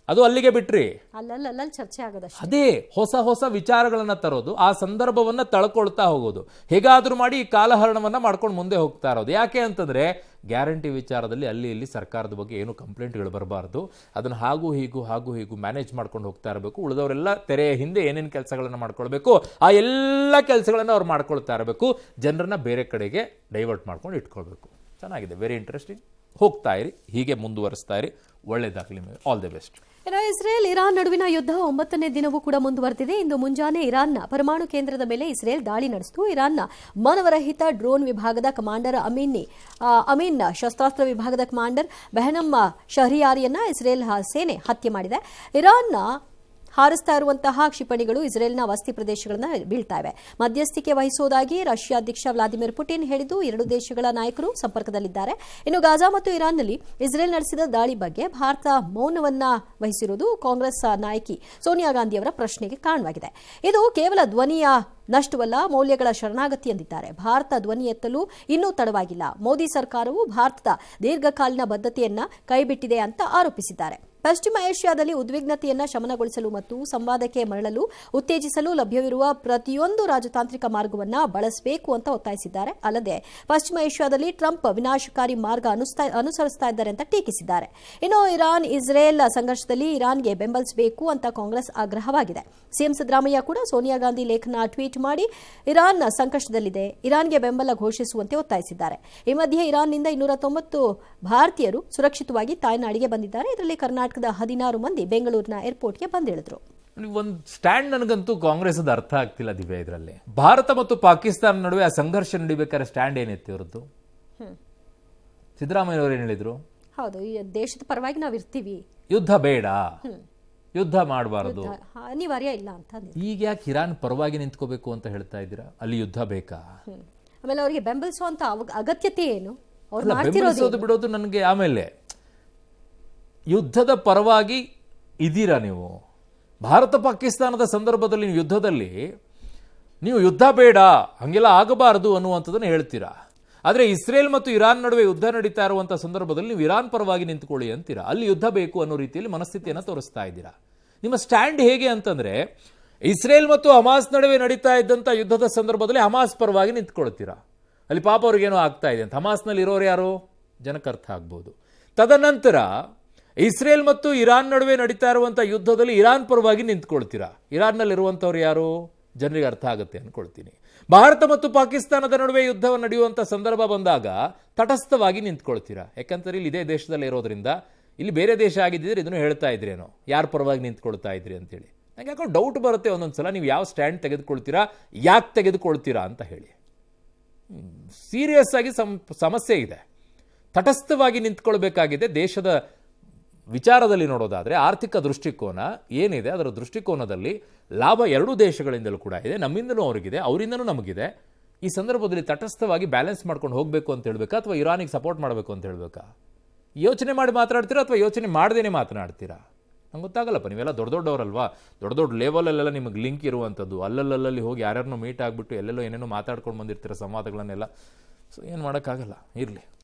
ಅದು ಅಲ್ಲಿಗೆ ಬಿಟ್ರಿ. ಅಲ್ಲಲ್ಲಿ ಚರ್ಚೆ ಆಗೋದಷ್ಟೇ. ಅದೇ ಹೊಸ ಹೊಸ ವಿಚಾರಗಳನ್ನ ತರೋದು, ಆ ಸಂದರ್ಭವನ್ನ ತಳ್ಕೊಳ್ತಾ ಹೋಗೋದು, ಹೇಗಾದ್ರೂ ಮಾಡಿ ಈ ಕಾಲಹರಣವನ್ನ ಮಾಡ್ಕೊಂಡು ಮುಂದೆ ಹೋಗ್ತಾ ಇರೋದು. ಯಾಕೆ ಅಂತಂದ್ರೆ ಗ್ಯಾರಂಟಿ ವಿಚಾರದಲ್ಲಿ ಅಲ್ಲಿ ಇಲ್ಲಿ ಸರ್ಕಾರದ ಬಗ್ಗೆ ಏನು ಕಂಪ್ಲೇಂಟ್ಗಳು ಬರಬಾರ್ದು. ಅದನ್ನ ಹಾಗೂ ಹೀಗೂ ಮ್ಯಾನೇಜ್ ಮಾಡ್ಕೊಂಡು ಹೋಗ್ತಾ ಇರಬೇಕು. ಉಳಿದವರೆಲ್ಲ ತೆರೆಯ ಹಿಂದೆ ಏನೇನು ಕೆಲಸಗಳನ್ನ ಮಾಡ್ಕೊಳ್ಬೇಕು ಆ ಎಲ್ಲ ಕೆಲಸಗಳನ್ನ ಅವ್ರು ಮಾಡ್ಕೊಳ್ತಾ ಇರಬೇಕು. ಜನರನ್ನ ಬೇರೆ ಕಡೆಗೆ ಡೈವರ್ಟ್ ಮಾಡ್ಕೊಂಡು ಇಟ್ಕೊಳ್ಬೇಕು. ಚೆನ್ನಾಗಿದೆ, ವೆರಿ ಇಂಟ್ರೆಸ್ಟಿಂಗ್. ಹೋಗ್ತಾ ಇರಿ, ಹೀಗೆ ಮುಂದುವರಿಸ್ತಾ ಇರಿ. ಒಳ್ಳೆಯದಾಗಲಿ, all the best. Israel Iran ನಡುವಿನ ಯುದ್ಧ 9ನೇ ದಿನವೂ ಕೂಡ ಮುಂದುವರೆದಿದೆ. ಇಂದು ಮುಂಜಾನೆ ಇರಾನ್ನ ಪರಮಾಣು ಕೇಂದ್ರದ ಮೇಲೆ ಇಸ್ರೇಲ್ ದಾಳಿ ನಡೆಸಿತು. ಇರಾನ್ನ ಮಾನವರಹಿತ ಡ್ರೋನ್ ವಿಭಾಗದ ಕಮಾಂಡರ್ ಅಮೀನ್ ಶಸ್ತ್ರಾಸ್ತ್ರ ವಿಭಾಗದ ಕಮಾಂಡರ್ ಬೆಹನಮ್ ಶಹರಿಯಾರಿಯನ್ನ ಇಸ್ರೇಲ್ ಸೇನೆ ಹತ್ಯೆ ಮಾಡಿದೆ. ಇರಾನ್ನ ಹಾರಿಸ್ತಾ ಇರುವಂತಹ ಕ್ಷಿಪಣಿಗಳು ಇಸ್ರೇಲ್ನ ವಸತಿ ಪ್ರದೇಶಗಳನ್ನ ಬೀಳ್ತಾ ಇವೆ. ಮಧ್ಯಸ್ಥಿಕೆ ವಹಿಸುವುದಾಗಿ ರಷ್ಯಾ ಅಧ್ಯಕ್ಷ ವ್ಲಾದಿಮಿರ್ ಪುಟಿನ್ ಹೇಳಿದ್ದು ಎರಡು ದೇಶಗಳ ನಾಯಕರು ಸಂಪರ್ಕದಲ್ಲಿದ್ದಾರೆ. ಇನ್ನು ಗಾಜಾ ಮತ್ತು ಇರಾನ್ನಲ್ಲಿ ಇಸ್ರೇಲ್ ನಡೆಸಿದ ದಾಳಿ ಬಗ್ಗೆ ಭಾರತ ಮೌನವನ್ನ ವಹಿಸಿರುವುದು ಕಾಂಗ್ರೆಸ್ ನಾಯಕಿ ಸೋನಿಯಾ ಗಾಂಧಿ ಅವರ ಪ್ರಶ್ನೆಗೆ ಕಾರಣವಾಗಿದೆ. ಇದು ಕೇವಲ ಧ್ವನಿಯ ನಷ್ಟವಲ್ಲ, ಮೌಲ್ಯಗಳ ಶರಣಾಗತಿ ಎಂದಿದ್ದಾರೆ. ಭಾರತ ಧ್ವನಿ ಎತ್ತಲು ಇನ್ನೂ ತಡವಾಗಿಲ್ಲ. ಮೋದಿ ಸರ್ಕಾರವು ಭಾರತದ ದೀರ್ಘಕಾಲೀನ ಬದ್ಧತೆಯನ್ನ ಕೈಬಿಟ್ಟಿದೆ ಅಂತ ಆರೋಪಿಸಿದ್ದಾರೆ. ಪಶ್ಚಿಮ ಏಷ್ಯಾದಲ್ಲಿ ಉದ್ವಿಗ್ನತೆಯನ್ನ ಶಮನಗೊಳಿಸಲು ಮತ್ತು ಸಂವಾದಕ್ಕೆ ಮರಳಲು ಉತ್ತೇಜಿಸಲು ಲಭ್ಯವಿರುವ ಪ್ರತಿಯೊಂದು ರಾಜತಾಂತ್ರಿಕ ಮಾರ್ಗವನ್ನ ಬಳಸಬೇಕು ಅಂತ ಒತ್ತಾಯಿಸಿದ್ದಾರೆ. ಅಲ್ಲದೆ ಪಶ್ಚಿಮ ಏಷ್ಯಾದಲ್ಲಿ ಟ್ರಂಪ್ ವಿನಾಶಕಾರಿ ಮಾರ್ಗ ಅನುಸರಿಸ್ತಾ ಇದ್ದಾರೆ ಅಂತ ಟೀಕಿಸಿದ್ದಾರೆ. ಇನ್ನು ಇರಾನ್ ಇಸ್ರೇಲ್ ಸಂಘರ್ಷದಲ್ಲಿ ಇರಾನ್ಗೆ ಬೆಂಬಲಿಸಬೇಕು ಅಂತ ಕಾಂಗ್ರೆಸ್ ಆಗ್ರಹವಾಗಿದೆ. ಸಿಎಂ ಸಿದ್ದರಾಮಯ್ಯ ಕೂಡ ಸೋನಿಯಾ ಗಾಂಧಿ ಲೇಖನ ಟ್ವೀಟ್ ಮಾಡಿ ಇರಾನ್ ಸಂಕಷ್ಟದಲ್ಲಿದೆ, ಇರಾನ್ಗೆ ಬೆಂಬಲ ಘೋಷಿಸುವಂತೆ ಒತ್ತಾಯಿಸಿದ್ದಾರೆ. ಈ ಮಧ್ಯೆ ಇರಾನ್ನಿಂದ 290 ಭಾರತೀಯರು ಸುರಕ್ಷಿತವಾಗಿ ತಾಯ್ನಾಡಿಗೆ ಬಂದಿದ್ದಾರೆ. ಇದರಲ್ಲಿ ಕರ್ನಾಟಕದ 16 ಮಂದಿ ಬೆಂಗಳೂರಿನ ಏರ್ಪೋರ್ಟ್ಗೆ ಬಂದಿಳಿದ್ರು. ಒಂದು ಸ್ಟ್ಯಾಂಡ್ ನನಗಂತೂ ಕಾಂಗ್ರೆಸ್ ಅರ್ಥ ಆಗ್ತಿಲ್ಲ ದಿವ್ಯಾ. ಇದರಲ್ಲಿ ಭಾರತ ಮತ್ತು ಪಾಕಿಸ್ತಾನ ನಡುವೆ ಆ ಸಂಘರ್ಷ ನಡಿಬೇಕಾದ್ರೆ ಸ್ಟ್ಯಾಂಡ್ ಏನಿತ್ತು ಇವರದ್ದು? ಸಿದ್ದರಾಮಯ್ಯ ಅವರು ಏನ್ ಹೇಳಿದ್ರು? ಹೌದು, ಈ ದೇಶದ ಪರವಾಗಿ ನಾವು ಇರ್ತೀವಿ, ಯುದ್ಧ ಬೇಡ, ಯುದ್ಧ ಮಾಡಬಾರದು, ಅನಿವಾರ್ಯ ಇಲ್ಲ ಅಂತ. ಈಗ ಯಾಕೆ ಇರಾನ್ ಪರವಾಗಿ ನಿಂತ್ಕೋಬೇಕು ಅಂತ ಹೇಳ್ತಾ ಇದ್ದೀರಾ? ಅಲ್ಲಿ ಯುದ್ಧ ಬೇಕಾ? ಆಮೇಲೆ ಅವರಿಗೆ ಬೆಂಬಲಿಸುವಂತ ಅಗತ್ಯತೆ ಏನು? ಬೆಂಬಲಿಸೋದು ಬಿಡೋದು ನನಗೆ. ಆಮೇಲೆ ಯುದ್ಧದ ಪರವಾಗಿ ಇದ್ದೀರಾ ನೀವು? ಭಾರತ ಪಾಕಿಸ್ತಾನದ ಸಂದರ್ಭದಲ್ಲಿ ಯುದ್ಧದಲ್ಲಿ ನೀವು ಯುದ್ಧ ಬೇಡ, ಹಂಗೆಲ್ಲ ಆಗಬಾರದು ಅನ್ನುವಂಥದ್ದನ್ನು ಹೇಳ್ತೀರಾ. ಆದರೆ ಇಸ್ರೇಲ್ ಮತ್ತು ಇರಾನ್ ನಡುವೆ ಯುದ್ಧ ನಡೀತಾ ಇರುವಂಥ ಸಂದರ್ಭದಲ್ಲಿ ನೀವು ಇರಾನ್ ಪರವಾಗಿ ನಿಂತ್ಕೊಳ್ಳಿ ಅಂತೀರಾ. ಅಲ್ಲಿ ಯುದ್ಧ ಬೇಕು ಅನ್ನೋ ರೀತಿಯಲ್ಲಿ ಮನಸ್ಥಿತಿಯನ್ನು ತೋರಿಸ್ತಾ ಇದ್ದೀರಾ. ನಿಮ್ಮ ಸ್ಟ್ಯಾಂಡ್ ಹೇಗೆ ಅಂತಂದ್ರೆ, ಇಸ್ರೇಲ್ ಮತ್ತು ಹಮಾಸ್ ನಡುವೆ ನಡೀತಾ ಇದ್ದಂಥ ಯುದ್ಧದ ಸಂದರ್ಭದಲ್ಲಿ ಹಮಾಸ್ ಪರವಾಗಿ ನಿಂತ್ಕೊಳ್ತೀರಾ. ಅಲ್ಲಿ ಪಾಪ ಅವ್ರಿಗೇನೋ ಆಗ್ತಾ ಇದೆ ಅಂತ. ಹಮಾಸ್ನಲ್ಲಿ ಇರೋರು ಯಾರು? ಜನಕ್ಕೆ ಅರ್ಥ ಆಗ್ಬೋದು. ತದನಂತರ ಇಸ್ರೇಲ್ ಮತ್ತು ಇರಾನ್ ನಡುವೆ ನಡೀತಾ ಇರುವಂಥ ಯುದ್ಧದಲ್ಲಿ ಇರಾನ್ ಪರವಾಗಿ ನಿಂತ್ಕೊಳ್ತೀರಾ. ಇರಾನ್ನಲ್ಲಿರುವಂಥವ್ರು ಯಾರು? ಜನರಿಗೆ ಅರ್ಥ ಆಗುತ್ತೆ ಅನ್ಕೊಳ್ತೀನಿ. ಭಾರತ ಮತ್ತು ಪಾಕಿಸ್ತಾನದ ನಡುವೆ ಯುದ್ಧ ನಡೆಯುವಂಥ ಸಂದರ್ಭ ಬಂದಾಗ ತಟಸ್ಥವಾಗಿ ನಿಂತ್ಕೊಳ್ತೀರಾ. ಯಾಕಂತಾರೆ ಇಲ್ಲಿ ಇದೇ ದೇಶದಲ್ಲಿ ಇರೋದ್ರಿಂದ, ಇಲ್ಲಿ ಬೇರೆ ದೇಶ ಆಗಿದ್ದಿದ್ರೆ ಇದನ್ನು ಹೇಳ್ತಾ ಇದ್ರೇನೋ, ಯಾರ ಪರವಾಗಿ ನಿಂತ್ಕೊಳ್ತಾ ಇದ್ರಿ ಅಂತೇಳಿ. ನಂಗೆ ಯಾಕೋ ಡೌಟ್ ಬರುತ್ತೆ ಒಂದೊಂದ್ಸಲ, ನೀವು ಯಾವ ಸ್ಟ್ಯಾಂಡ್ ತೆಗೆದುಕೊಳ್ತೀರಾ, ಯಾಕೆ ತೆಗೆದುಕೊಳ್ತೀರಾ ಅಂತ ಹೇಳಿ. ಸೀರಿಯಸ್ ಆಗಿ ಸಮಸ್ಯೆ ಇದೆ. ತಟಸ್ಥವಾಗಿ ನಿಂತ್ಕೊಳ್ಬೇಕಾಗಿದೆ. ದೇಶದ ವಿಚಾರದಲ್ಲಿ ನೋಡೋದಾದರೆ ಆರ್ಥಿಕ ದೃಷ್ಟಿಕೋನ ಏನಿದೆ, ಅದರ ದೃಷ್ಟಿಕೋನದಲ್ಲಿ ಲಾಭ ಎರಡೂ ದೇಶಗಳಿಂದಲೂ ಕೂಡ ಇದೆ, ನಮ್ಮಿಂದಲೂ ಅವರಿಗಿದೆ, ಅವರಿಂದನೂ ನಮಗಿದೆ. ಈ ಸಂದರ್ಭದಲ್ಲಿ ತಟಸ್ಥವಾಗಿ ಬ್ಯಾಲೆನ್ಸ್ ಮಾಡ್ಕೊಂಡು ಹೋಗಬೇಕು ಅಂತ ಹೇಳ್ಬೇಕಾ, ಅಥವಾ ಇರಾನಿಗೆ ಸಪೋರ್ಟ್ ಮಾಡಬೇಕು ಅಂತ ಹೇಳ್ಬೇಕಾ? ಯೋಚನೆ ಮಾಡಿ ಮಾತನಾಡ್ತೀರಾ ಅಥವಾ ಯೋಚನೆ ಮಾಡದೇನೆ ಮಾತನಾಡ್ತೀರಾ? ನಂಗೆ ಗೊತ್ತಾಗಲ್ಲಪ್ಪ. ನೀವೆಲ್ಲ ದೊಡ್ಡವರಲ್ವಾ, ದೊಡ್ಡ ಲೆವೆಲಲ್ಲೆಲ್ಲ ನಿಮಗೆ ಲಿಂಕ್ ಇರುವಂಥದ್ದು. ಅಲ್ಲಲ್ಲಿ ಹೋಗಿ ಯಾರ್ಯಾರನ್ನೋ ಮೀಟ್ ಆಗಿಬಿಟ್ಟು ಎಲ್ಲೆಲ್ಲೋ ಏನೇನೋ ಮಾತಾಡ್ಕೊಂಡು ಬಂದಿರ್ತೀರ ಸಂವಾದಗಳನ್ನೆಲ್ಲ. ಸೊ ಏನು ಮಾಡೋಕ್ಕಾಗಲ್ಲ, ಇರಲಿ.